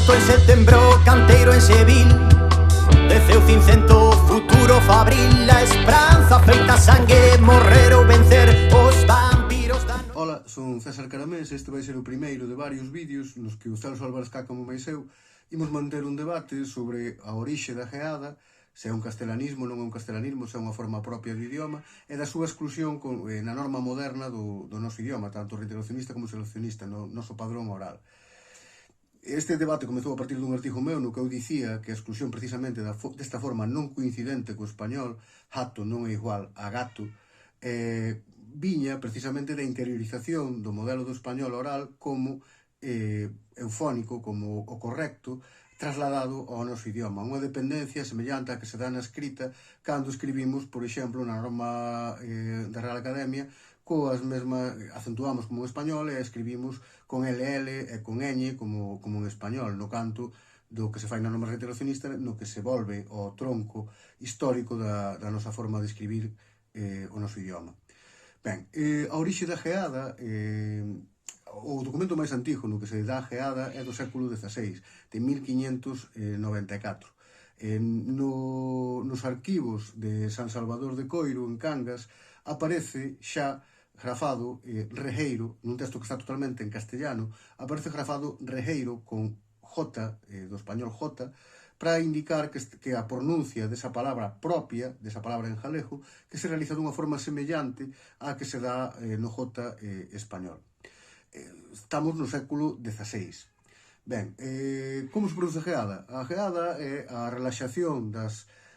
Morto en setembro, canteiro en Seville, desceu cincento, futuro fabril, a esperanza feita sangue, morrer ou vencer os vampiros da noite. Ola, son César Caramés e este vai ser o primeiro de varios vídeos nos que o Celso Álvarez Cáccamo máis eu imos manter un debate sobre a orixe da geada, se é un castelanismo, non é un castelanismo, se é unha forma propia do idioma, e da súa exclusión na norma moderna do noso idioma, tanto reiteracionista como seleccionista, no noso padrón oral. Este debate comezou a partir dun artigo meu no que eu dicía que a exclusión precisamente desta forma non coincidente co español, hato non é igual a gato, viña precisamente da interiorización do modelo do español oral como eufónico, como o correcto, trasladado ao noso idioma, unha dependencia semellante á que se dá na escrita cando escribimos, por exemplo, na norma da Real Academia, coas mesmas, acentuamos como en español e escribimos con LL e con ñ como en español, no canto do que se fai na norma reiteracionista, no que se volve ao tronco histórico da nosa forma de escribir o noso idioma. Ben, a orixe da geada, o documento máis antigo no que se dá a geada é do século XVI, de 1594. Nos arquivos de San Salvador de Coiro, en Cangas, aparece xa grafado rejeiro, nun texto que está totalmente en castellano, aparece grafado rejeiro con J, do español J, para indicar que a pronuncia desa palabra propia, desa palabra en galego, que se realiza dunha forma semellante á que se dá no J español. Estamos no século XVI. Ben, como se produce a geada? A geada é a relaxación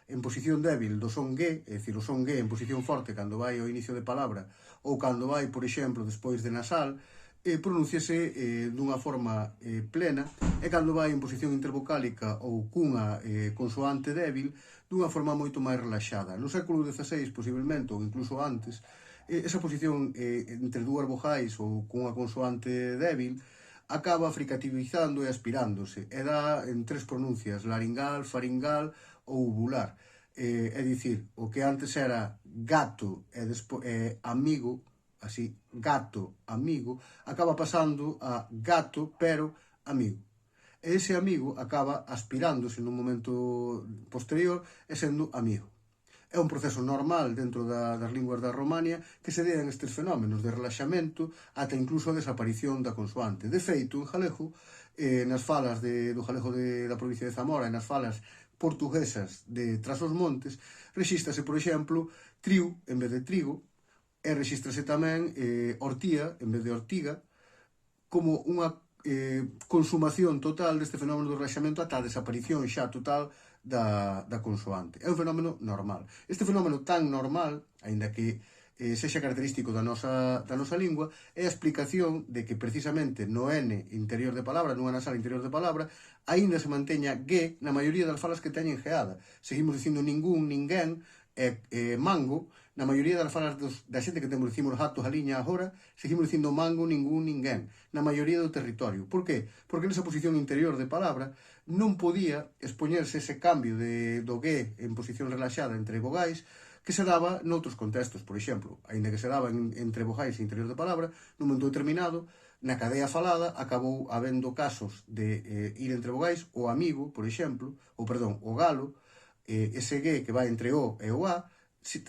en posición débil do son G, é dicir, o son G en posición forte cando vai ao inicio de palabra ou cando vai, por exemplo, despois de nasal, pronúnciase dunha forma plena, e cando vai en posición intervocálica ou cunha consoante débil, dunha forma moito máis relaxada. No século XVI, posiblemente, ou incluso antes, esa posición entre dúas vogais ou cunha consoante débil acaba fricativizando e aspirándose, e dá en tres pronuncias: laringal, faringal ou uvular. É dicir, o que antes era gato e amigo, así, gato, amigo, acaba pasando a gato, pero amigo. E ese amigo acaba aspirándose nun momento posterior e sendo amigo. É un proceso normal dentro das linguas da Romania que se dean estes fenómenos de relaxamento ata incluso a desaparición da consoante. De feito, en galego, nas falas do galego da provincia de Zamora e nas falas portuguesas de Tras os Montes, rexístrase, por exemplo, triu en vez de trigo, e rexístrase tamén ortía en vez de ortiga, como unha consumación total deste fenómeno do relaxamento ata a desaparición xa total da consoante. É un fenómeno normal. Este fenómeno tan normal, aínda que sexa característico da nosa lingua, é a explicación de que precisamente no N interior de palabra, nunha nasal interior de palabra, aínda se manteña G na maioría das falas que teñen geada. Seguimos dicindo ningún, ninguén, mango. Na maioría das falas da xente que decimos gato, galiña agora, seguimos dicindo mango, ningún, ninguén, na maioría do territorio. Por qué? Porque nesa posición interior de palabra non podía expoñerse ese cambio do G en posición relaxada entre vogais que se daba noutros contextos. Por exemplo, aínda que se daba entre vogais e interior de palabra, nun momento determinado, na cadea falada acabou habendo casos de ir entre vogais, o amigo, por exemplo, o galo, ese G que vai entre o e o a,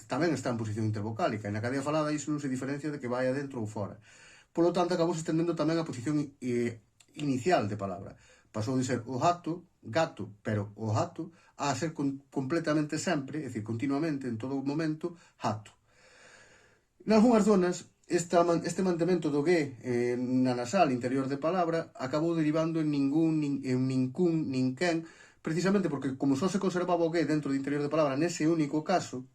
tamén está en posición intervocálica, e na cadea falada iso non se diferencia de que vai adentro ou fora. Por lo tanto, acabou se estendendo tamén a posición inicial de palabra. Pasou de ser o gato, pero o gato, a ser completamente sempre, é dicir, continuamente, en todo momento, gato. Nalgúnas zonas, este mantemento do G na nasal interior de palabra acabou derivando en ningún, en nincún, ninquén, precisamente porque, como só se conservaba o G dentro do interior de palabra nese único caso,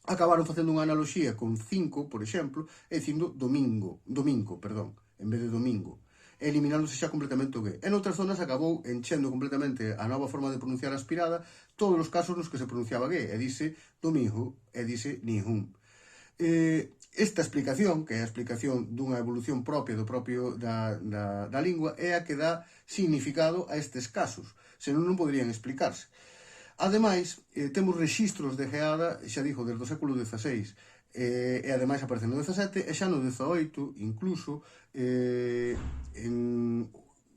acabaron facendo unha analoxía con 5, por exemplo, e dicindo domingo, en vez de domingo, eliminándose xa completamente o G. En outras zonas acabou enchendo completamente a nova forma de pronunciar aspirada todos os casos nos que se pronunciaba G, e dice domingo, e dice ningún. Esta explicación, que é a explicación dunha evolución propia da lingua, é a que dá significado a estes casos, senón non poderían explicarse. Ademais, temos rexistros de geada, xa digo, desde o século XVI, e ademais aparece no XVII e xa no XVIII, incluso,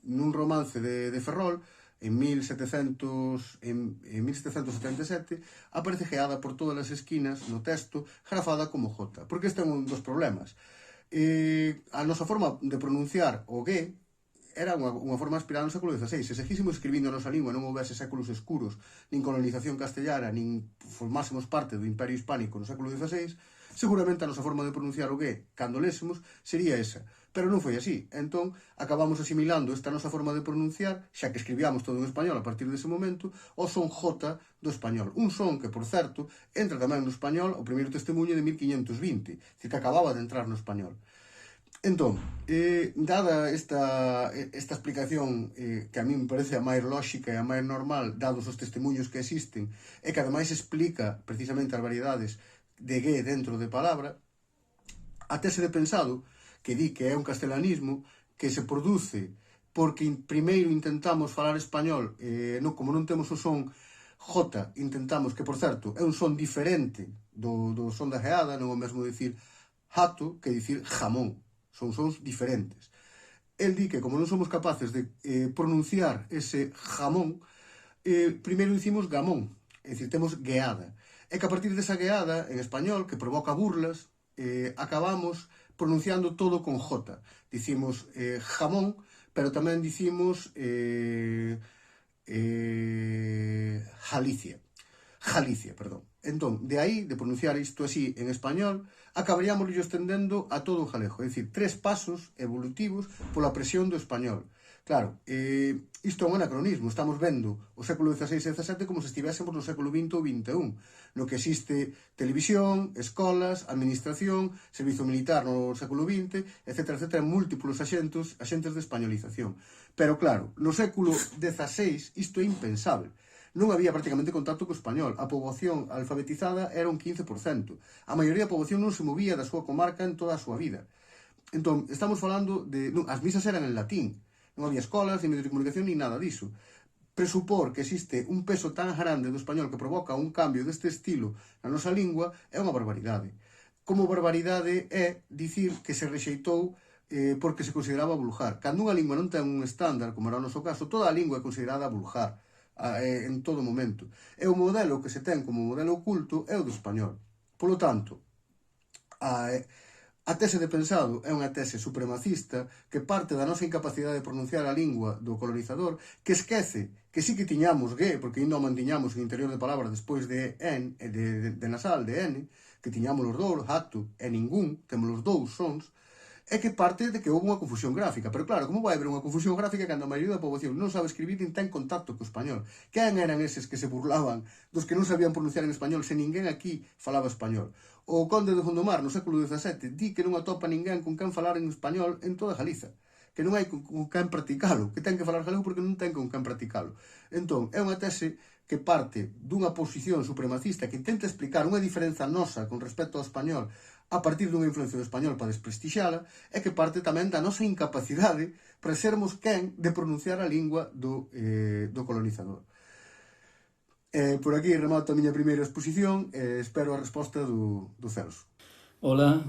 nun romance romance de Ferrol, en 1777, aparece geada por todas as esquinas no texto, grafada como J. Porque este é un dos problemas. A nosa forma de pronunciar o G era unha forma inspirada no século XVI. Se seguísemos escribindo a nosa lingua, non houvese séculos escuros, nin colonización castellana, nin formásemos parte do Imperio Hispánico no século XVI, seguramente a nosa forma de pronunciar o G, cando lésemos, sería esa. Pero non foi así. Entón, acabamos asimilando esta nosa forma de pronunciar, xa que escribíamos todo en español a partir dese momento, o son J do español. Un son que, por certo, entra tamén no español o primeiro testemunho de 1520, que acababa de entrar no español. Entón, dada esta explicación que a mí me parece a máis lóxica e a máis normal, dados os testemunhos que existen, e que ademais explica precisamente as variedades de G dentro de palabra, a tese de pensado, que di que é un castelanismo que se produce porque primeiro intentamos falar español, como non temos o son J, intentamos, que por certo é un son diferente do son da geada, non é o mesmo dicir jato que dicir jamón, son sons diferentes. El di que como non somos capaces de pronunciar ese jamón, primeiro dicimos gamón, é dicir, temos gueada, e que a partir desa gueada en español, que provoca burlas, acabamos pronunciando todo con J. Dicimos jamón, pero tamén dicimos Galicia, perdón. Entón, de aí, de pronunciar isto así en español, acabaríamos estendendo a todo o galego, é dicir, 3 pasos evolutivos pola presión do español. Claro, isto é un anacronismo, estamos vendo o século XVI e XVII como se estivésemos no século XX ou XXI, no que existe televisión, escolas, administración, servizo militar no século XX, etc., múltiplos axentes de españolización. Pero claro, no século XVI isto é impensable. Non había prácticamente contacto co español. A poboación alfabetizada era un 15%. A maioría da poboación non se movía da súa comarca en toda a súa vida. Entón, estamos falando de... as misas eran en latín. Non había escolas, ni medios de comunicación, ni nada diso. Presupor que existe un peso tan grande do español que provoca un cambio deste estilo na nosa lingua é unha barbaridade. Como barbaridade é dicir que se rexeitou porque se consideraba vulgar. Cando unha lingua non ten un estándar, como era o noso caso, toda a lingua é considerada vulgar en todo momento. E o modelo que se ten como modelo oculto é o do español. Polo tanto, a tese de pensado é unha tese supremacista que parte da nosa incapacidade de pronunciar a lingua do colonizador, que esquece que sí que tiñamos G, porque ainda o mantiñamos en interior de palabras despois de N, de nasal, de N, que tiñamos os dous, jato e ningún, temos os dous sons, é que parte de que houve unha confusión gráfica. Pero claro, como vai haber unha confusión gráfica cando a maioría da poboación non sabe escribir nin ten contacto co español? Quen eran eses que se burlaban dos que non sabían pronunciar en español se ninguén aquí falaba español? O conde de Gondomar no século XVII di que non atopa ninguén con quen falar en español en toda Galiza, que non hai con quen practicalo, que ten que falar galego porque non ten con quen practicalo. Entón, é unha tese que parte dunha posición supremacista que intenta explicar unha diferenza nosa con respecto ao español a partir dunha influencia do español para desprestixala, é que parte tamén da nosa incapacidade para sermos quen de pronunciar a lingua do colonizador. Por aquí remato a miña primeira exposición e espero a resposta do Celso. Ola,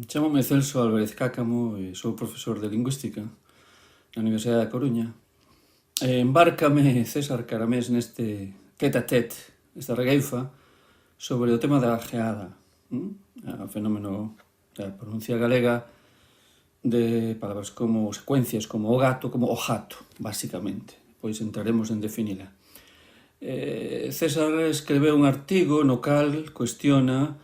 chámome Celso Álvarez Cácamo e sou profesor de Lingüística na Universidade da Coruña. Embárcame César Caramés neste tete-a-tete, esta regueifa, sobre o tema da geada, o fenómeno da pronuncia galega de palabras como secuencias, como o gato, como o jato, basicamente. Pois entraremos en definila. César escreveu un artigo no cal cuestiona,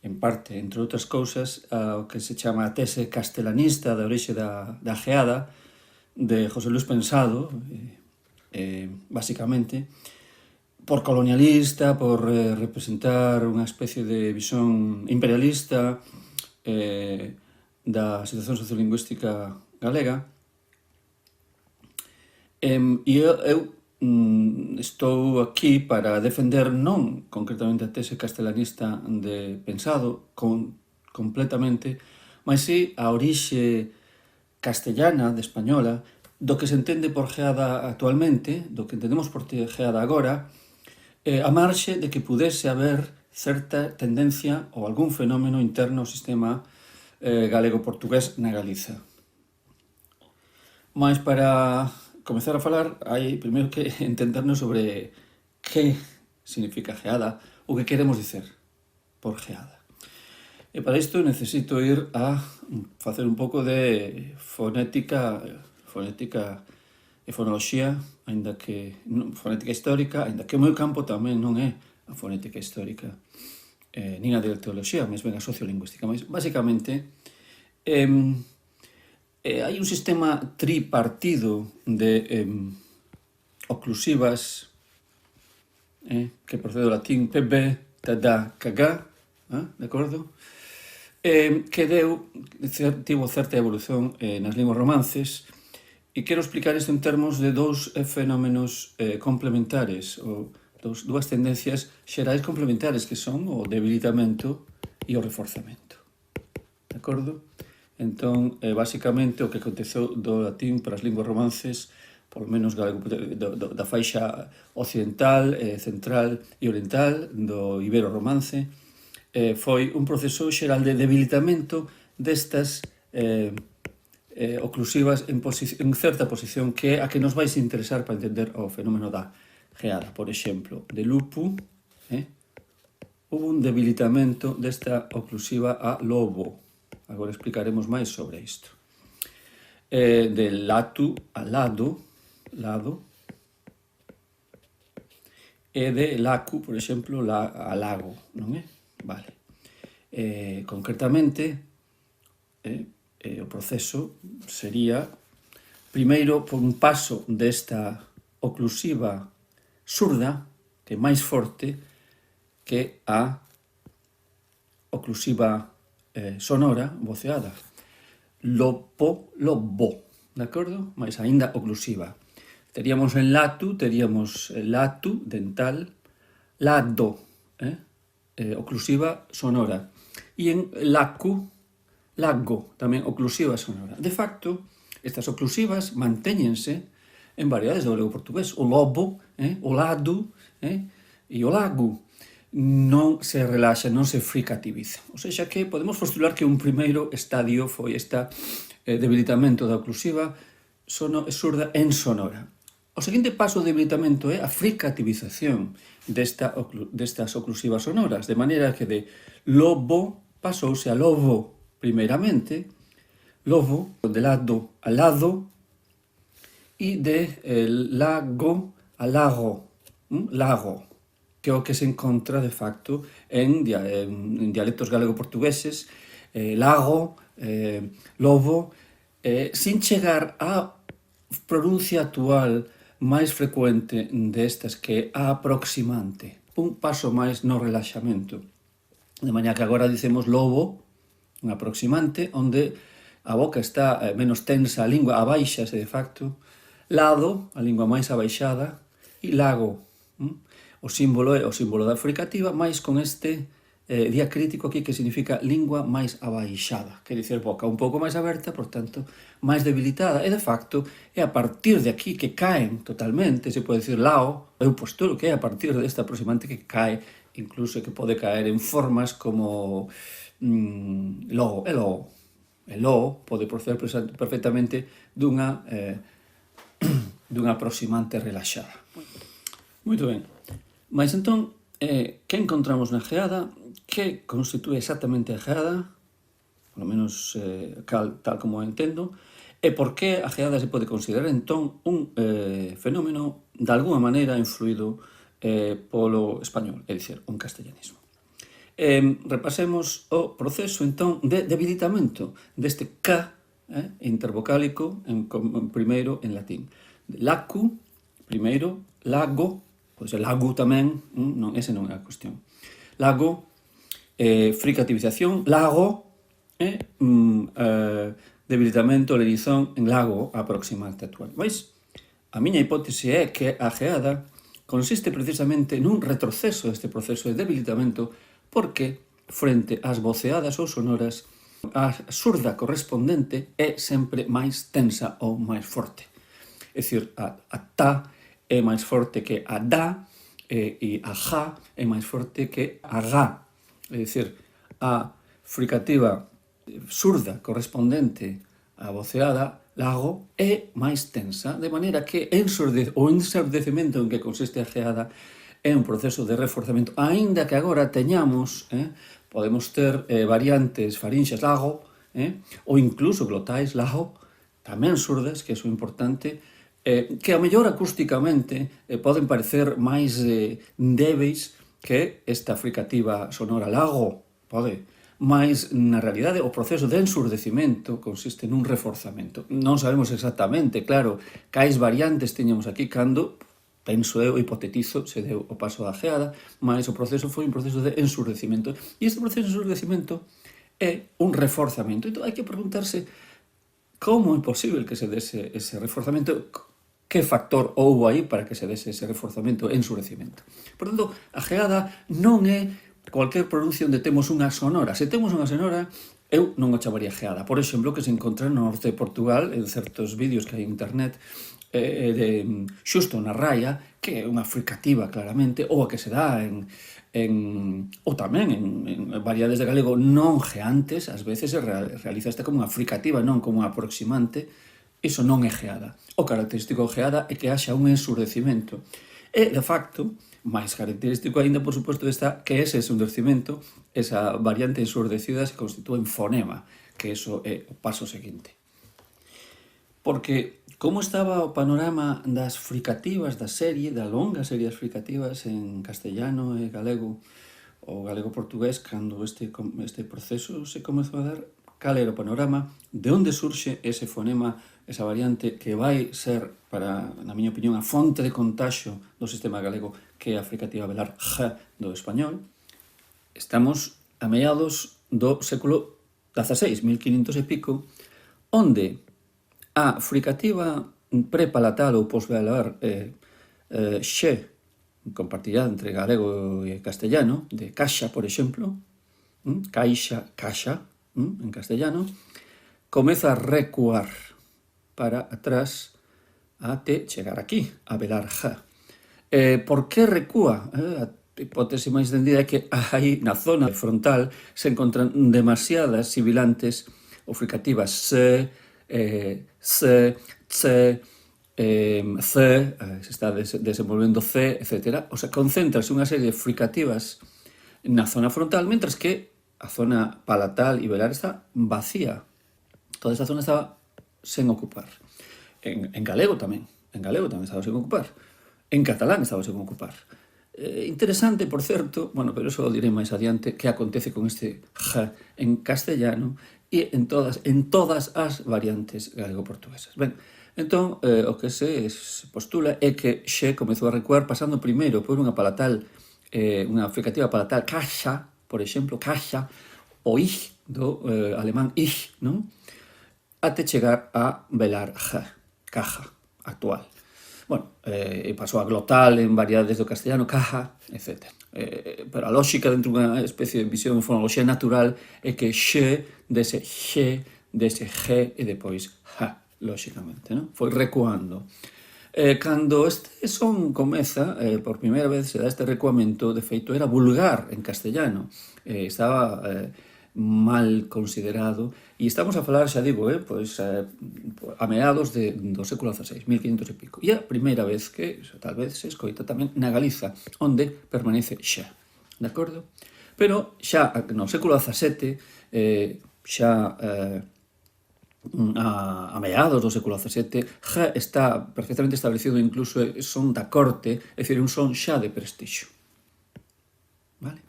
en parte, entre outras cousas, o que se chama a tese castelanista da orixe da geada de José Luis Pensado, basicamente, por colonialista, por representar unha especie de visión imperialista da situación sociolingüística galega. E eu estou aquí para defender non concretamente a tese castelanista de Pensado completamente, mas sí a orixe castellana, de española, do que se entende por geada actualmente, do que entendemos por geada agora, a marxe de que pudese haber certa tendencia ou algún fenómeno interno ao sistema galego-portugués na Galiza. Mas para comezar a falar, hai primeiro que entendernos sobre que significa geada, o que queremos dicer por geada. E para isto necesito ir a facer un pouco de fonética e fonoloxía, fonética histórica, aínda que o meu campo tamén non é a fonética histórica, nin a de teoloxía, máis ben a sociolingüística. Mas, basicamente, hai un sistema tripartido de oclusivas que procede do latín pb, tada, cagá, de acordo? Que tivo certa evolución nas linguas romances, e quero explicar isto en termos de dous fenómenos complementares, ou dúas tendencias xerais complementares, que son o debilitamento e o reforzamento. De acordo? Entón, basicamente, o que aconteceu do latín para as linguas romances, polo menos da faixa occidental, central e oriental, do ibero-romance, foi un proceso xeral de debilitamento destas oclusivas en certa posición, que é a que nos vais interesar para entender o fenómeno da geada. Por exemplo, de lupu, houve un debilitamento desta oclusiva a lobo. Agora explicaremos máis sobre isto. De latu a lado, e de lacu, por exemplo, a lago, non é? Vale. Concretamente, o proceso sería, primeiro, por un paso desta oclusiva surda, que é máis forte que a oclusiva sonora, voceada. Lopo, lobo, de acordo? Mais aínda oclusiva. Teríamos en latu, latu, dental, lado, oclusiva sonora. E en lacu, lago, tamén oclusiva sonora. De facto, estas oclusivas mantéñense en variedades do galego portugués. O lobo, o lado e o lago non se relaxa, non se fricativiza. Ou seja que podemos postular que un primeiro estadio foi este debilitamento da oclusiva surda en sonora. O seguinte paso de debilitamento é a fricativización destas oclusivas sonoras, de maneira que de lobo pasouse a lobo primeiramente, lobo de lado a lado, e de lago a lago, lago, que é o que se encontra de facto en dialectos galego-portugueses, lago, lobo, sin chegar á pronuncia actual máis frecuente destas, que é a aproximante, un paso máis no relaxamento. De maneira que agora dicemos lobo, un aproximante, onde a boca está menos tensa, a lingua abaixase de facto, lado, a lingua máis abaixada, e lago, o símbolo é o símbolo da fricativa, máis con este diacrítico aquí, que significa lingua máis abaixada, quer dizer, boca un pouco máis aberta, por tanto, máis debilitada, e de facto é a partir de aquí que caen totalmente, se pode dicir lao, eu postulo que é a partir desta aproximante que cae, incluso que pode caer en formas como lo, e lo pode proceder perfectamente dunha aproximante relaxada. Moito ben, mas entón, que encontramos na geada? Que constitúe exactamente a geada, polo menos tal como o entendo, e por que a geada se pode considerar entón un fenómeno de alguma maneira influído polo español, é dicir, un castellanismo. Repasemos o proceso entón de debilitamento deste K intervocálico primeiro en latín. Lacu, primeiro, lago, pode ser lago tamén, non, ese non é a cuestión. Lago, fricativización, lago, debilitamento, lenizón en lago, aproximante actual. Mas a miña hipótese é que a geada consiste precisamente nun retroceso deste proceso de debilitamento, porque frente ás voceadas ou sonoras, a surda correspondente é sempre máis tensa ou máis forte. É dicir, a ta é máis forte que a da, e a ja é máis forte que a ga. É dicir, a fricativa surda correspondente á voceada lago é máis tensa, de maneira que o ensordecemento en que consiste a geada é un proceso de reforzamento, aínda que agora teñamos, podemos ter variantes farinxas lago, ou incluso glotais lago, tamén surdas, que é importante, que a mellor acústicamente poden parecer máis débeis que esta fricativa sonora lago, pode, mas na realidade o proceso de ensurdecimento consiste nun reforzamento. Non sabemos exactamente, claro, cais variantes teñamos aquí cando, penso eu, hipotetizo, se deu o paso da geada, mas o proceso foi un proceso de ensurdecimento. E este proceso de ensurdecimento é un reforzamento. Entón, hai que preguntarse como é posible que se dese ese reforzamento, que factor houbo aí para que se dese ese reforzamento e ensurecimento. Por tanto, a geada non é cualquier pronuncio onde temos unha sonora. Se temos unha sonora, eu non o chamaría geada. Por exemplo, que se encontra no norte de Portugal, en certos vídeos que hai en internet, xusto na raia, que é unha fricativa claramente, ou a que se dá ou tamén en variedades de galego non geantes, ás veces se realiza esta como unha fricativa, non como unha aproximante. Iso non é geada. O característico de geada é que haxa un ensurdecimento. E, de facto, máis característico ainda, por suposto, está que ese ensurdecimento, esa variante ensurdecida, se constitúe en fonema, que iso é o paso seguinte. Porque, como estaba o panorama das fricativas da serie, da longa serie das fricativas en castellano e galego, o galego-portugués, cando este proceso se comezou a dar, cal era o panorama, de onde surxe ese fonema, esa variante que vai ser, para, na miña opinión, a fonte de contaxio do sistema galego, que é a fricativa velar G do español. Estamos a mediados do século XVI, 1500 e pico, onde a fricativa prepalatal ou posvelar xe, compartida entre galego e castellano, de caixa, por exemplo, caixa, caixa, en castellano, comeza a recuar para atrás até chegar aquí, a velar ja. Por que recúa? A hipótese máis tendida é que aí na zona frontal se encontran demasiadas sibilantes ou fricativas se, ce, se está desenvolvendo C, etc. O sea, concéntrase unha serie de fricativas na zona frontal, mentras que a zona palatal e velar está vacía. Toda esta zona estaba sen ocupar. En galego tamén estaba sen ocupar. En catalán estaba sen ocupar. Interesante, por certo, bueno, pero eso o direi máis adiante, que acontece con este G en castellano e en todas as variantes galego-portuguesas. Ben, entón, o que se postula é que xe comezou a recuar pasando primeiro por unha palatal, unha fricativa palatal caixa, por exemplo, caixa, o ich do alemán ich, non? Até chegar a velar G, caja, actual. Bueno, pasou a glotal en variedades do castellano, caja, etc. Pero a lógica dentro dunha especie de visión de fonoloxía natural é que xe dese G, dese G e depois H, lógicamente, non? Foi recuando. Cando este son comeza, por primeira vez se dá este recuamento, de feito era vulgar en castellano, estaba mal considerado, e estamos a falar, xa digo, pois, a meados do século XVI, 1500 e pico. E a primeira vez que, tal vez, se escoita tamén na Galiza, onde permanece xa, de acordo? Pero xa no século XVII, xa a meados do século XVII, xa está perfectamente establecido, incluso son da corte, é dicir, un son xa de prestixio. Vale?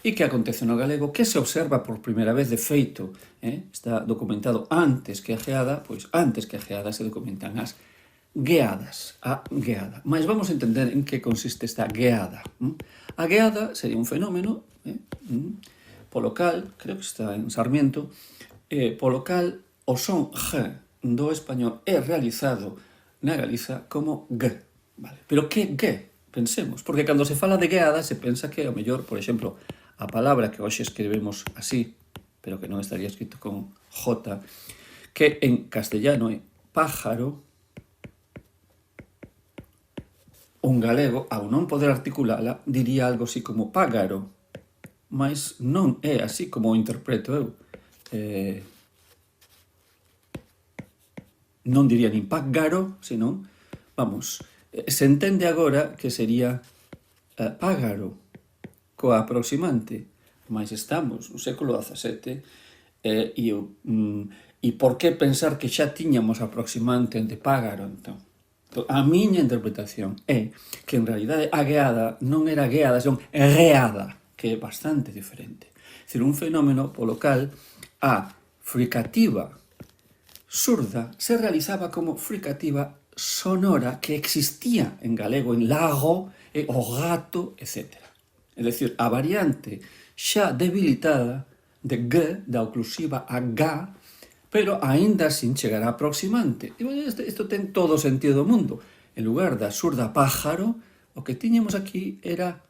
E que acontece no galego? Que se observa por primeira vez, de feito, está documentado antes que a geada, pois antes que a geada se documentan as gueadas, a gueada. Mas vamos a entender en que consiste esta gueada. A gueada sería un fenómeno polo cal, creo que está en Sarmiento, polo cal o son G do español é realizado na Galiza como G. Vale. Pero que G? Pensemos, porque cando se fala de gueada se pensa que, ao mellor, por exemplo, a palabra que hoxe escribimos así, pero que non estaría escrito con J, que en castellano é pájaro, un galego, ao non poder articulala, diría algo así como págaro, mas non é así como o interpreto eu. non diría nin págaro, senón, vamos, se entende agora que sería págaro, coa aproximante, mas estamos no século XVII, e por que pensar que xa tiñamos aproximante de págaro, entón? A miña interpretación é que en realidade a gueada non era gueada, senón reada, que é bastante diferente. É dicir, un fenómeno polo cal a fricativa surda se realizaba como fricativa sonora que existía en galego, en lago, o gato, etc. É dicir, a variante xa debilitada de g, da oclusiva a ga, pero aínda sin chegar a aproximante. E isto ten todo o sentido do mundo. En lugar da surda pájaro, o que tiñamos aquí era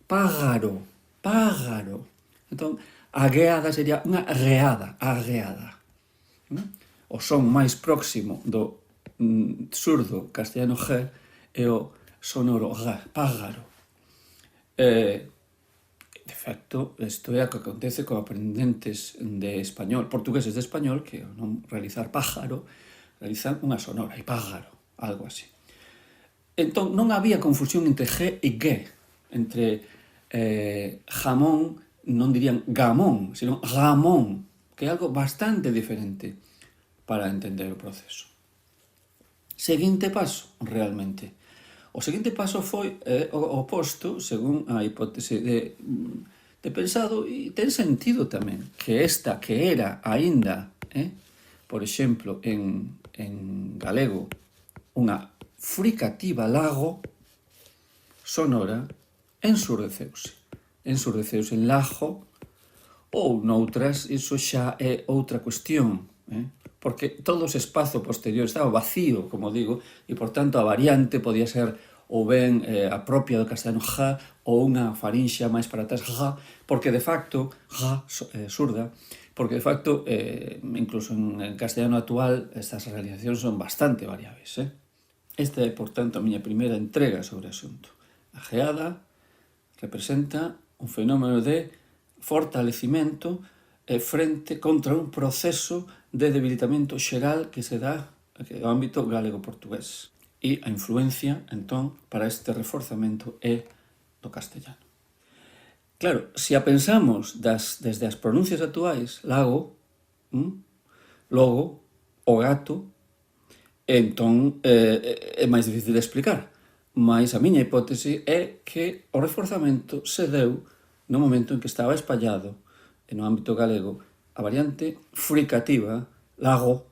págaro, págaro. Entón, a gueada sería unha reada, a gueada. O son máis próximo do surdo castellano G é o sonoro G, págaro. De facto, isto é o que acontece con aprendentes de español, portugueses de español, que ao non realizar pájaro, realizan unha sonora, e pájaro, algo así. Entón, non había confusión entre G e G, entre jamón, non dirían gamón, senón gamón, que é algo bastante diferente para entender o proceso. Seguinte paso, realmente. O seguinte paso foi o oposto, según a hipótese de pensado, e ten sentido tamén, que esta que era aínda, por exemplo, en galego, unha fricativa lago sonora, ensurdeceuse en lago, ou noutras, iso xa é outra cuestión, porque todo ese espazo posterior estaba vacío, como digo, e, por tanto, a variante podía ser ou ben a propia do castellano ja, ou unha farinxa máis para atrás ja, porque, de facto, ja, surda, porque, de facto, incluso en castellano actual, estas realizacións son bastante variables. Esta é, por tanto, a miña primeira entrega sobre o asunto. A geada representa un fenómeno de fortalecimento frente contra un proceso de debilitamento xeral que se dá no ámbito galego-portugués. E a influencia, entón, para este reforzamento é do castellano. Claro, se a pensamos desde as pronuncias actuais, lago, logo, o gato, entón é máis difícil de explicar. Mas a miña hipótese é que o reforzamento se deu no momento en que estaba espallado no ámbito galego a variante fricativa, lago,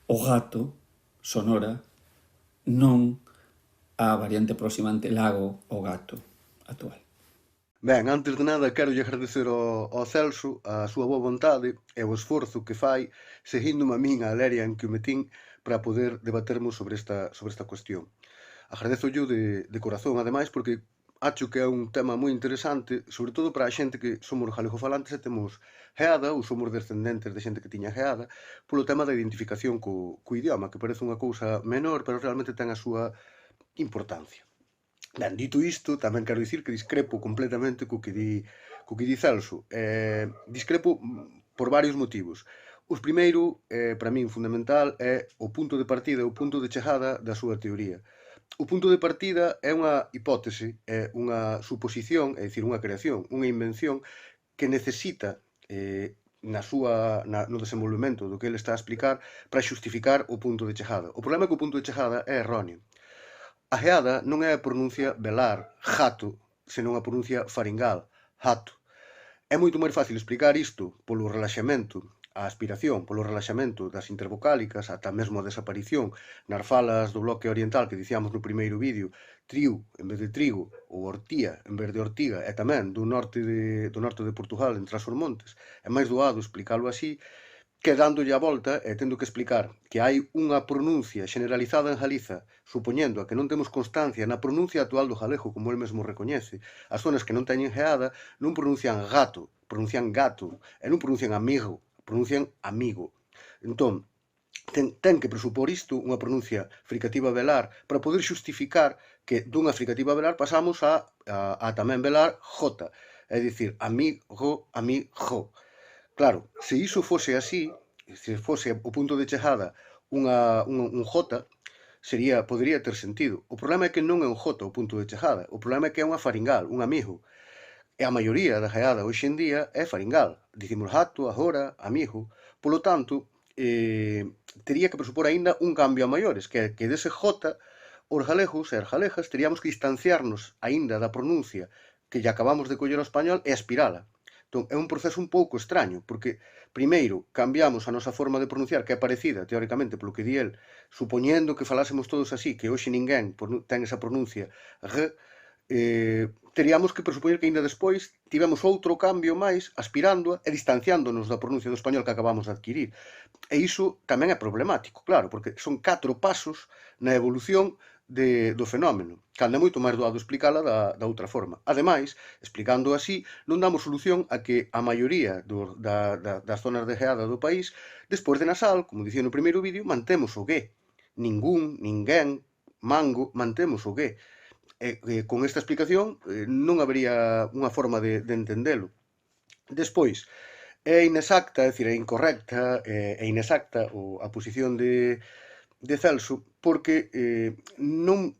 o gato, sonora, non a variante aproximante lago, o gato, actual. Ben, antes de nada, quero agradecer ao Celso a súa boa vontade e o esforzo que fai seguíndome a min a leria en que o metín para poder debatermos sobre esta cuestión. Agradezo-llo de corazón, ademais, porque acho que é un tema moi interesante, sobre todo para a xente que somos galegofalantes e temos geada, ou somos descendentes de xente que tiña geada, polo tema da identificación co idioma, que parece unha cousa menor, pero realmente ten a súa importancia. Ben, dito isto, tamén quero dicir que discrepo completamente co que di Celso. Discrepo por varios motivos. O primeiro, para min fundamental, é o punto de partida, o punto de chegada da súa teoría. O punto de partida é unha hipótese, é unha suposición, é dicir, unha creación, unha invención que necesita no desenvolvemento do que ele está a explicar para xustificar o punto de chegada. O problema é que o punto de chegada é erróneo. A geada non é a pronuncia velar, jato, senón a pronuncia faringal, jato. É moito máis fácil explicar isto polo relaxamento, a aspiración, polo relaxamento das intervocálicas, ata mesmo a desaparición nas falas do bloque oriental que dicíamos no primeiro vídeo, triu en vez de trigo, ou ortía en vez de ortiga, e tamén do norte de Portugal, entre as Montes. É máis doado explicalo así, que dándolle a volta e tendo que explicar que hai unha pronuncia generalizada en Galiza, supoñendo a que non temos constancia na pronuncia actual do galego, como el mesmo recoñece, as zonas que non teñen geada non pronuncian gato, pronuncian gato, e non pronuncian amigo, pronuncian amigo. Entón, ten que presupor isto, unha pronuncia fricativa velar, para poder xustificar que dunha fricativa velar pasamos a tamén velar jota, é dicir, amigo, amigo. Claro, se iso fose así, se fose o punto de chegada un J podería ter sentido. O problema é que non é un J o punto de chegada, o problema é que é unha faringal, un amigo. E a maioría da geada hoxe en día é faringal. Dicimos hato, agora, amigo. Polo tanto, tería que presupor aínda un cambio a maiores, que é que dese J, os galegos e as galegas teríamos que distanciarnos aínda da pronuncia que lle acabamos de coller ao español e aspirala. Entón, é un proceso un pouco extraño, porque primeiro cambiamos a nosa forma de pronunciar, que é parecida, teóricamente, polo que di el, supoñendo que falásemos todos así, que hoxe ninguén ten esa pronuncia G, teríamos que presupoñer que aínda despois tivemos outro cambio máis aspirándoa e distanciándonos da pronuncia do español que acabamos de adquirir. E iso tamén é problemático, claro, porque son 4 pasos na evolución do fenómeno, cando é moito máis doado explicala da outra forma. Ademais, explicando así, non damos solución a que a maioría das zonas de geada do país, despois de nasal, como dicía no primeiro vídeo, mantemos o G. Ningún, ninguén, mango, mantemos o G. Con esta explicación non habería unha forma de entendelo. Despois, é inexacta, é dicir, é incorrecta, é inexacta a posición de Celso porque non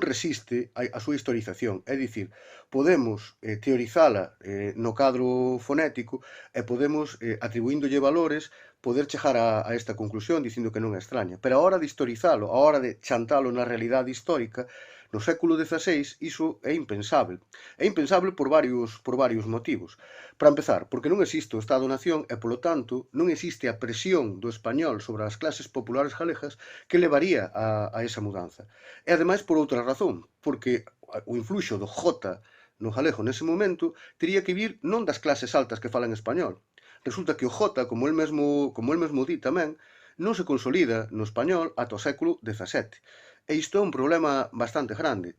resiste a súa historización. É dicir, podemos teorizala no cadro fonético e podemos, atribuíndolle valores, poder chegar a esta conclusión dicindo que non é extraña. Pero a hora de historizalo, a hora de chantalo na realidade histórica, no século XVI iso é impensável. É impensável por varios motivos. Para empezar, porque non existe o Estado-nación e, polo tanto, non existe a presión do español sobre as clases populares galegas que levaría a esa mudanza. E, ademais, por outra razón, porque o influxo do J no galego nese momento tería que vir non das clases altas que falan español. Resulta que o J, como el mesmo di tamén, non se consolida no español ata o século XVII. E isto é un problema bastante grande.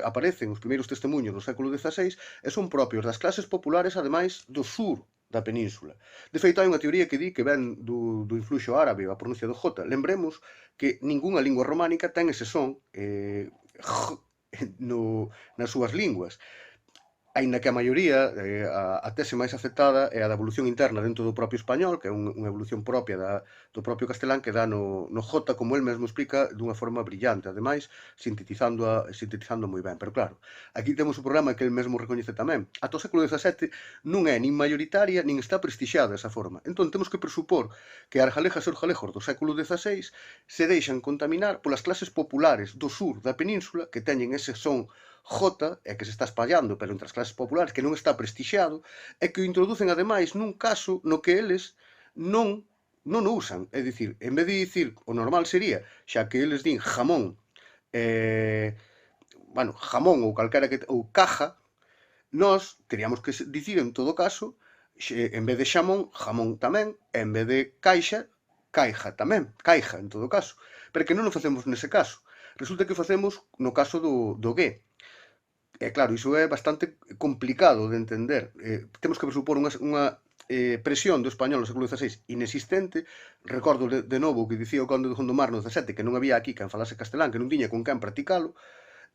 Aparecen os primeiros testemunhos no século XVI e son propios das clases populares, ademais, do sur da península. De feito, hai unha teoría que di que ven do influxo árabe, a pronuncia do J. Lembremos que ningunha lingua románica ten ese son nas súas linguas. Aínda que a maioría, a tese máis aceptada é a da evolución interna dentro do propio español, que é unha evolución propia do propio castelán que dá no J, como el mesmo explica, dunha forma brillante, ademais, sintetizando moi ben. Pero claro, aquí temos o problema que el mesmo recoñece tamén. Ata o século XVII non é nin maioritaria, nin está prestixiada esa forma. Entón, temos que presupor que as galegas e os galegos do século XVI se deixan contaminar polas clases populares do sur da península que teñen ese son J, e que se está espallando pero entre as clases populares, que non está prestixiado, e que o introducen ademais nun caso no que eles non o usan. É dicir, en vez de dicir, o normal sería, xa que eles din jamón, jamón ou calquera ou caja, nós teríamos que dicir en todo caso, en vez de xamón, jamón tamén, e en vez de caixa, caixa tamén, caixa en todo caso. Pero que non o facemos nese caso. Resulta que o facemos no caso do G. E claro, iso é bastante complicado de entender. Temos que presupor unha presión do español no século XVI inexistente. Recordo de novo o que dicía o conde de Gondomar no XVII, que non había aquí quen falase castelán, que non tiña con quen practicalo.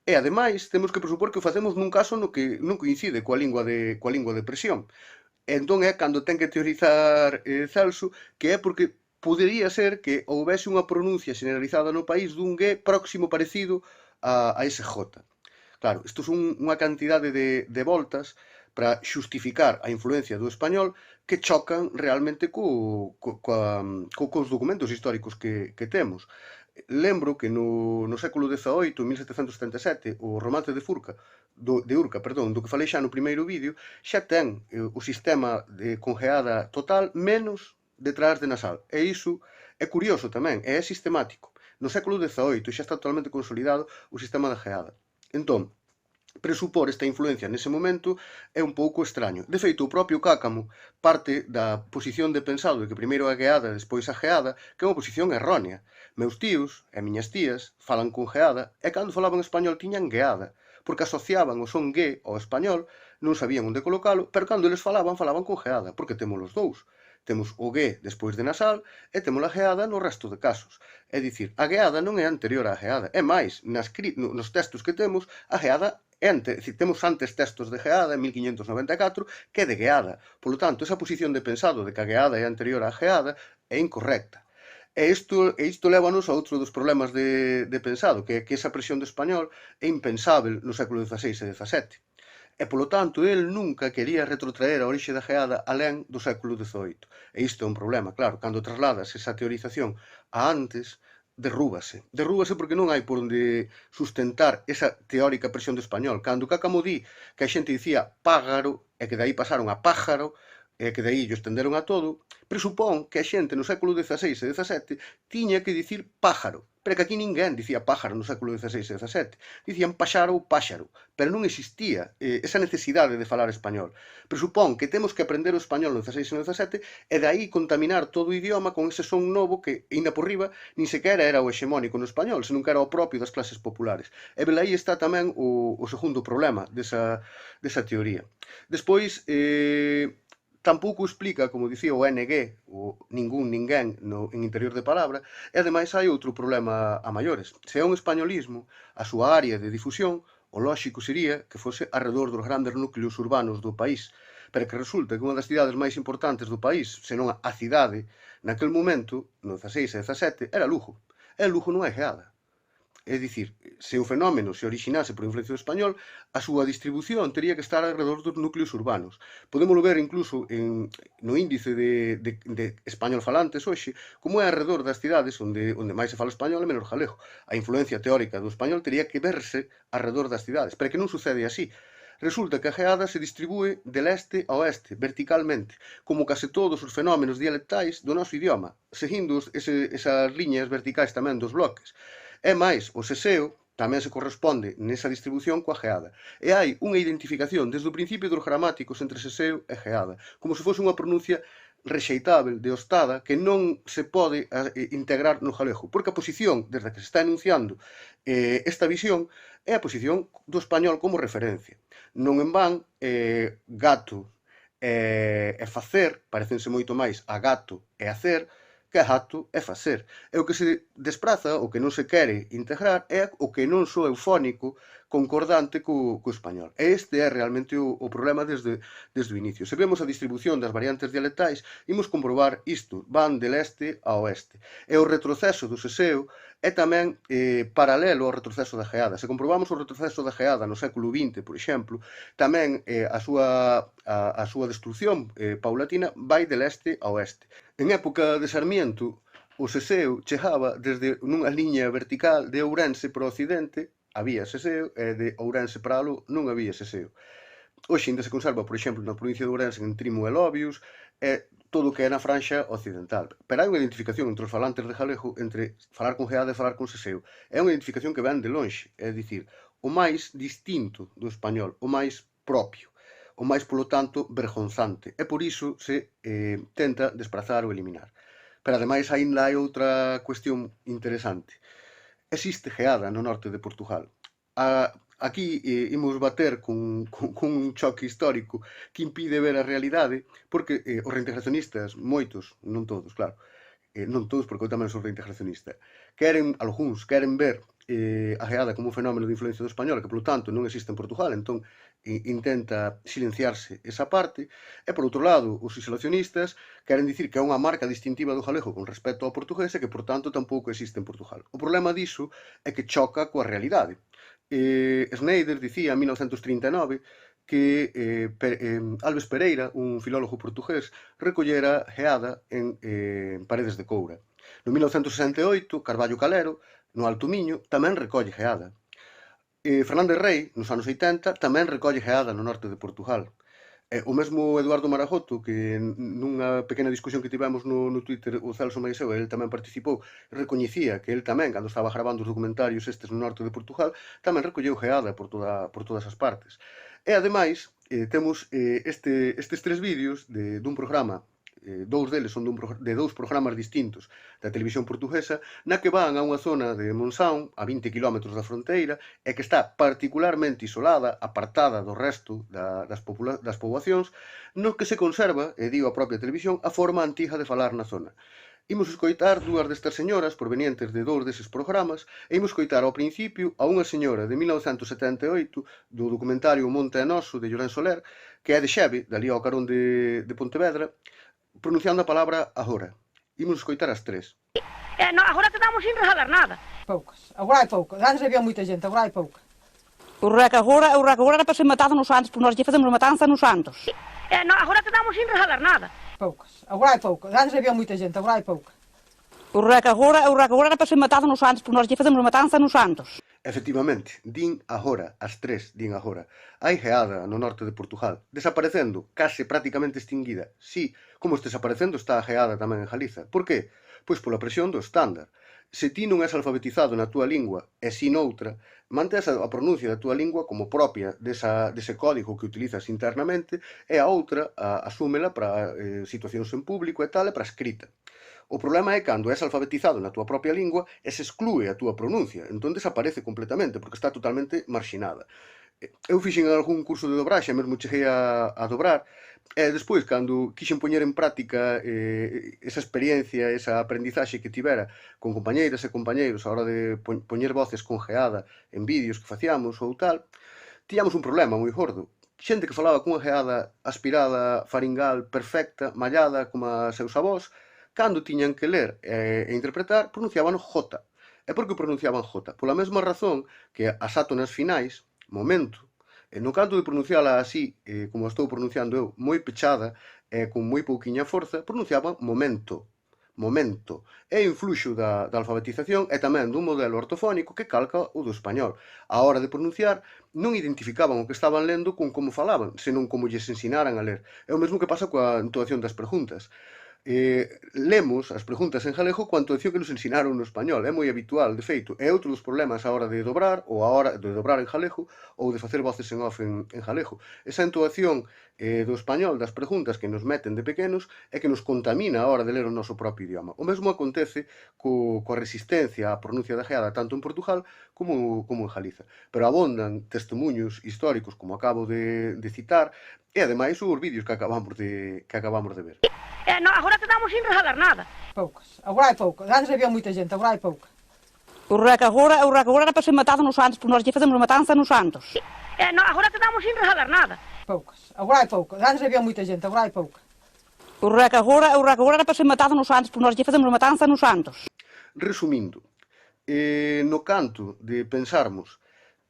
E, ademais, temos que presupor que o facemos nun caso no que non coincide coa lingua de presión. E entón é cando ten que teorizar Celso, que é porque podería ser que houvese unha pronuncia generalizada no país dun G próximo parecido a ese J. Claro, isto son unha cantidade de voltas para xustificar a influencia do español que chocan realmente cos documentos históricos que temos. Lembro que no século XVIII, 1777, o romance de Urca, do que falei xa no primeiro vídeo, xa ten o sistema de congeada total menos detrás de nasal. E iso é curioso tamén, é sistemático. No século XVIII xa está totalmente consolidado o sistema de geada. Entón, presupor esta influencia nese momento é un pouco extraño. De feito, o propio Cácamo parte da posición de pensado de que primeiro a geada, despois a geada, que é unha posición errónea. Meus tíos e miñas tías falan con geada e cando falaban español tiñan geada, porque asociaban o son G ao español, non sabían onde colocalo, pero cando eles falaban con geada, porque temos os dous. Temos o G despois de nasal e temos a geada no resto de casos. É dicir, a geada non é anterior á geada. É máis, nos textos que temos, a geada é temos antes textos de geada en 1594 que de geada. Polo tanto, esa posición de pensado de que a geada é anterior á geada é incorrecta. E isto lévanos a outro dos problemas de pensado, que é que esa presión do español é impensável no século XVI e XVII. E, polo tanto, el nunca quería retrotraer a orixe da geada alén do século XVIII. E isto é un problema, claro, cando trasladas esa teorización a antes, derrúbase. Derrúbase porque non hai por onde sustentar esa teórica presión do español. Cando Cácamo di que a xente dicía págaro e que daí pasaron a pájaro, e que daí o estenderon a todo, presupón que a xente no século XVI e XVII tiña que dicir pájaro, pero que aquí ninguén dicía pájaro no século XVI e XVII. Dicían paxaro ou páxaro, pero non existía esa necesidade de falar español. Presupón que temos que aprender o español no XVI e no XVII e de aí contaminar todo o idioma con ese son novo que, ainda por riba, nin sequera era o hexemónico no español, senón que era o propio das clases populares. E velaí está tamén o segundo problema desa teoría. Despois, tampouco explica, como dicía o NG, o ningún, ninguén, en interior de palabra, e ademais hai outro problema a maiores. Se é un españolismo, a súa área de difusión, o lóxico sería que fose arredor dos grandes núcleos urbanos do país, pero que resulta que unha das cidades máis importantes do país, senón a cidade, naquel momento, no 16 e 17, era Lugo. E Lugo non é geada. É dicir, se o fenómeno se orixinase por influencia do español, a súa distribución teria que estar alrededor dos núcleos urbanos. Podémolo ver incluso no índice de español falantes hoxe, como é alrededor das cidades onde máis se fala español e menor galego. A influencia teórica do español teria que verse alrededor das cidades, pero que non sucede así. Resulta que a geada se distribúe de leste a oeste, verticalmente, como case todos os fenómenos dialectais do noso idioma, seguindo esas liñas verticais tamén dos bloques. É máis, o seseo tamén se corresponde nesa distribución coa geada. E hai unha identificación desde o principio dos gramáticos entre seseo e geada, como se fose unha pronuncia rexeitável, de ostada, que non se pode integrar no galego, porque a posición desde a que se está enunciando esta visión é a posición do español como referencia. Non en van, gato e facer parecense moito máis a gato e hacer, que é gato é facer. E o que se despraza, o que non se quere integrar, é o que non soa eufónico concordante co español. E este é realmente o problema desde o inicio. Se vemos a distribución das variantes dialectais, imos comprobar isto, van de leste a oeste. E o retroceso do seseo é tamén paralelo ao retroceso da geada. Se comprobamos o retroceso da geada no século XX, por exemplo, tamén a súa destrucción paulatina vai de leste a oeste. En época de Sarmiento, o seseo chegaba desde nunha liña vertical de Ourense para o occidente, había seseo, e de Ourense para aló non había seseo. Hoxe ainda se conserva, por exemplo, na provincia de Ourense, en Trimo e Lobios, e todo o que é na franxa occidental. Pero hai unha identificación entre os falantes de galego entre falar con geada e falar con seseo. É unha identificación que ven de lonxe, é dicir, o máis distinto do español, o máis propio, o máis, polo tanto, vergonzante. E por iso se tenta desprazar ou eliminar. Pero, ademais, ainda hai outra cuestión interesante. Existe geada no norte de Portugal. Aquí imos bater cun choque histórico que impide ver a realidade, porque os reintegracionistas, moitos, non todos, claro, non todos, porque eu tamén sou reintegracionista, algúns queren ver a geada como un fenómeno de influencia do español, que, polo tanto, non existe en Portugal, entón intenta silenciarse esa parte, e, por outro lado, os isolacionistas queren dicir que é unha marca distintiva do galego con respecto ao portugués e que, por tanto, tampouco existe en Portugal. O problema diso é que choca coa realidade. Schneider dicía en 1939 que Alves Pereira, un filólogo portugués, recollera geada en Paredes de Coura. No 1968, Carballo Calero, no Alto Miño, tamén recolle geada. Fernández Rey, nos anos 80, tamén recolle geada no norte de Portugal. O mesmo Eduardo Marajoto, que nunha pequena discusión que tivemos no Twitter, o Celso Maiseu, ele tamén participou, recoñecía que ele tamén, cando estaba gravando os documentarios estes no norte de Portugal, tamén recolleu geada por todas as partes. E, ademais, temos estes tres vídeos dun programa, dous deles son de dous programas distintos da televisión portuguesa, na que van a unha zona de Monção, a 20 km da fronteira, e que está particularmente isolada, apartada do resto das poboacións, no que se conserva, e digo a propia televisión, a forma antiga de falar na zona. Imos escoitar dúas destas señoras provenientes de dous deses programas e imos escoitar ao principio a unha señora de 1978 do documentario Monte é Noso de Llorén Soler, que é de Xeve, dali ao carón de Pontevedra, pronunciando a palabra agora. Imos escoitar as tres. No, agora quedamos sin regalar nada. Poucas. Agora hai poucas. Antes había moita gente, agora hai pouca. O rec agora era para ser matado nos Santos, porque nós lle facemos matanza nos Santos. No, agora quedamos sin regalar nada. Poucas. Agora hai poucas. Antes havia moita gente, agora hai pouca. O rec agora era para ser matado nos Santos, porque nós lle facemos matanza nos Santos. Efectivamente, din agora, as tres din agora. Hai geada no norte de Portugal, desaparecendo, case prácticamente extinguida. Sí, como desaparecendo está a geada tamén en Galiza. Por qué? Pois pola presión do estándar. Se ti non és alfabetizado na túa lingua e si noutra, mantés a pronuncia da túa lingua como propia dese código que utilizas internamente e a outra asúmela para situacións en público e tal e para escrita. O problema é cando és alfabetizado na túa propia lingua e se exclúe a túa pronuncia, entón desaparece completamente porque está totalmente marxinada. Eu fixen algún curso de dobraxe, mesmo cheguei a dobrar, e despois, cando quixen poñer en práctica esa experiencia, esa aprendizaxe que tivera con compañeiras e compañeiros a hora de poñer voces con geada en vídeos que facíamos ou tal, tiñamos un problema moi gordo. Xente que falaba cunha geada aspirada, faringal, perfecta, mallada, como a seus avós, cando tiñan que ler e interpretar, pronunciaban J. E por que pronunciaban J? Pola mesma razón que as átonas finais, momento, no canto de pronunciala así, como estou pronunciando eu, moi pechada e con moi pouquiña forza, pronunciaban momento. Momento. É influxo da alfabetización e tamén dun modelo ortofónico que calca o do español. A hora de pronunciar, non identificaban o que estaban lendo con como falaban, senón como lles ensinaran a ler. É o mesmo que pasa coa entoación das preguntas. Lemos as preguntas en galego coa entoación que nos ensinaron no español, é moi habitual, de feito, é outro dos problemas a hora de dobrar, ou a hora de dobrar en galego, ou de facer voces en off en galego. Esa entoación do español das preguntas que nos meten de pequenos é que nos contamina a hora de ler o noso propio idioma. O mesmo acontece coa resistencia á pronuncia da geada tanto en Portugal como en Galiza. Pero abondan testemunhos históricos, como acabo de citar, e ademais os vídeos que acabamos de ver. No, agora quedamos sin regalar nada. Poucas. Agora hai poucas. Antes havia moita gente, agora hai pouca. O rec agora era para ser matado nos Santos, porque nós lle facemos matanza nos Santos. No, agora quedamos sin regalar nada. Poucas. Agora hai poucas. Antes havia moita gente, agora hai pouca. O rec agora era para ser matado nos Santos, porque nós lle facemos matanza nos Santos. Resumindo, no canto de pensarmos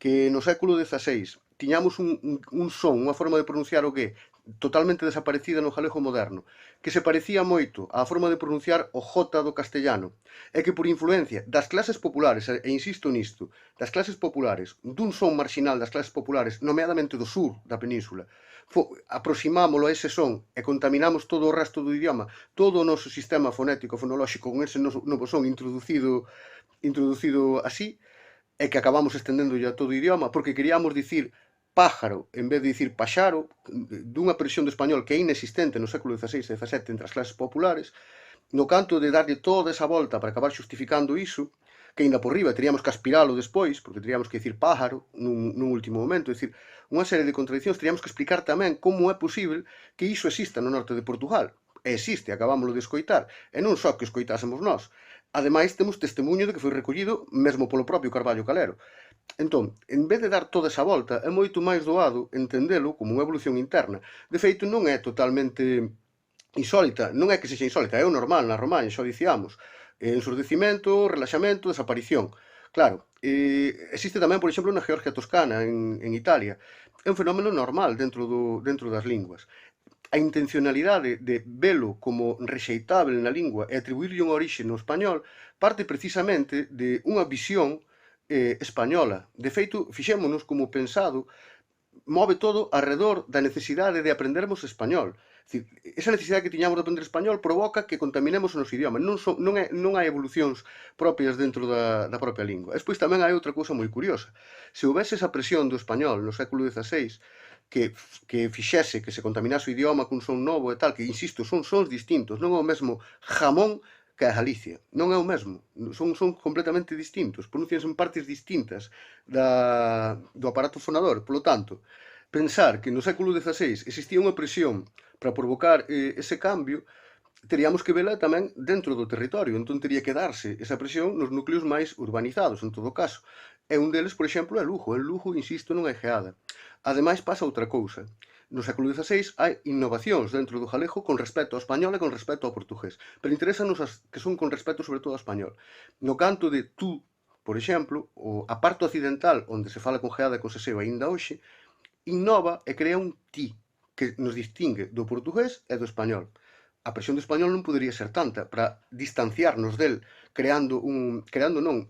que no século XVI tiñamos un son, unha forma de pronunciar o que totalmente desaparecida no galego moderno, que se parecía moito á forma de pronunciar o J do castellano, e que por influencia das clases populares, e insisto nisto, das clases populares, dun son marxinal das clases populares, nomeadamente do sur da península, aproximámolo a ese son e contaminamos todo o resto do idioma, todo o noso sistema fonético, fonolóxico, con ese novo son introducido así, e que acabamos estendendo a todo o idioma, porque queríamos dicir pájaro, en vez de dicir paxaro, dunha presión do español que é inexistente no século XVI e XVII entre as clases populares, no canto de darlle toda esa volta para acabar xustificando iso, que ainda por riba teríamos que aspiralo despois, porque teríamos que dicir pájaro nun último momento, é dicir, unha serie de contradicións, teríamos que explicar tamén como é posible que iso exista no norte de Portugal. E existe, acabámoslo de escoitar, e non só que escoitásemos nós. Ademais, temos testemunho de que foi recollido mesmo polo propio Carballo Calero. Entón, en vez de dar toda esa volta, é moito máis doado entendelo como unha evolución interna. De feito, non é totalmente insólita, non é que sexa insólita, é o normal na Romaña, xa dicíamos. Ensurdecimento, relaxamento, desaparición. Claro, existe tamén, por exemplo, na Georgia Toscana, en Italia. É un fenómeno normal dentro das linguas. A intencionalidade de velo como rexeitable na lingua e atribuirlle unha orixe no español parte precisamente de unha visión española. De feito, fixémonos como pensado, move todo alrededor da necesidade de aprendermos español. Esa necesidade que tiñamos de aprender español provoca que contaminemos o noso idioma. Non hai evolucións propias dentro da propia lingua. Despois tamén hai outra cousa moi curiosa. Se houvese esa presión do español no século XVI que fixese que se contaminase o idioma cun son novo e tal, que, insisto, son sons distintos, non é o mesmo jamón que a Galicia. Non é o mesmo. Son completamente distintos. Pronuncianse en partes distintas do aparato fonador. Polo tanto, pensar que no século XVI existía unha presión para provocar ese cambio, teríamos que vela tamén dentro do territorio. Entón, teria que darse esa presión nos núcleos máis urbanizados, en todo caso. E un deles, por exemplo, é Lugo. En Lugo, insisto, non hai geada. Ademais, pasa outra cousa. no século XVI hai innovacións dentro do galego con respecto ao español e con respecto ao portugués, pero interesanos as que son con respecto sobre todo ao español. No canto de tú, por exemplo, a parte occidental onde se fala con geada e con seseo aínda hoxe, innova e crea un ti que nos distingue do portugués e do español. A presión do español non podería ser tanta para distanciarnos del,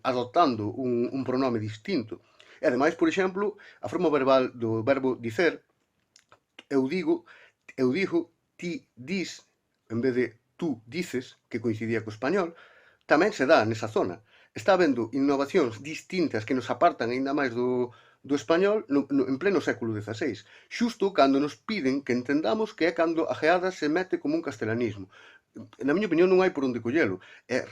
adoptando un pronome distinto. E ademais, por exemplo, a forma verbal do verbo dicer, eu digo, ti dis, en vez de tú dices, que coincidía co español, tamén se dá nesa zona. Está habendo innovacións distintas que nos apartan aínda máis do español en pleno século XVI, xusto cando nos piden que entendamos que é cando a geada se mete como un castelanismo. Na miña opinión non hai por onde collelo,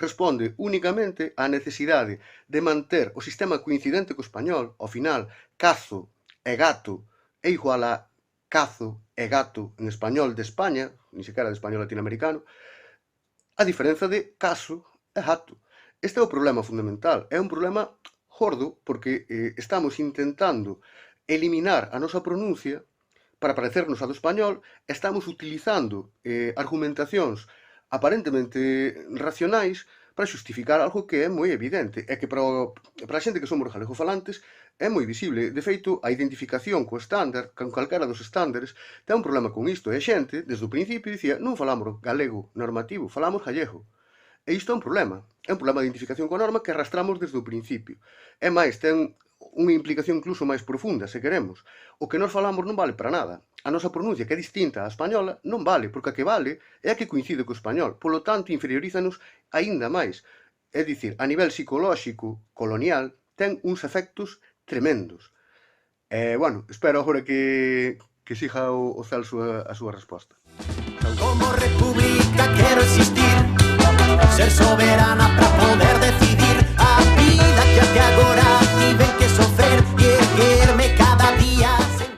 responde únicamente á necesidade de manter o sistema coincidente co español. Ao final, cazo e gato é igual a cazo e gato en español de España, ni sequera de español latinoamericano, a diferenza de caso e gato. Este é o problema fundamental, é un problema gordo porque estamos intentando eliminar a nosa pronuncia para parecernos a do español, estamos utilizando argumentacións aparentemente racionais para xustificar algo que é moi evidente, e que para a xente que somos galegofalantes é moi visible. De feito, a identificación co estándar, con calquera dos estándares, ten un problema con isto, e a xente, desde o principio, dicía, non falamos galego normativo, falamos gallego. E isto é un problema de identificación coa norma que arrastramos desde o principio. É máis, ten unha implicación incluso máis profunda, se queremos. O que nós falamos non vale para nada. A nosa pronuncia, que é distinta á española, non vale, porque a que vale é a que coincide co español. Polo tanto, inferiorízanos aínda máis. É dicir, a nivel psicolóxico, colonial, ten uns efectos tremendos. Bueno, espero agora que siga o Celso a súa resposta. Como república quero existir, ser soberana para poder decidir a vida que até agora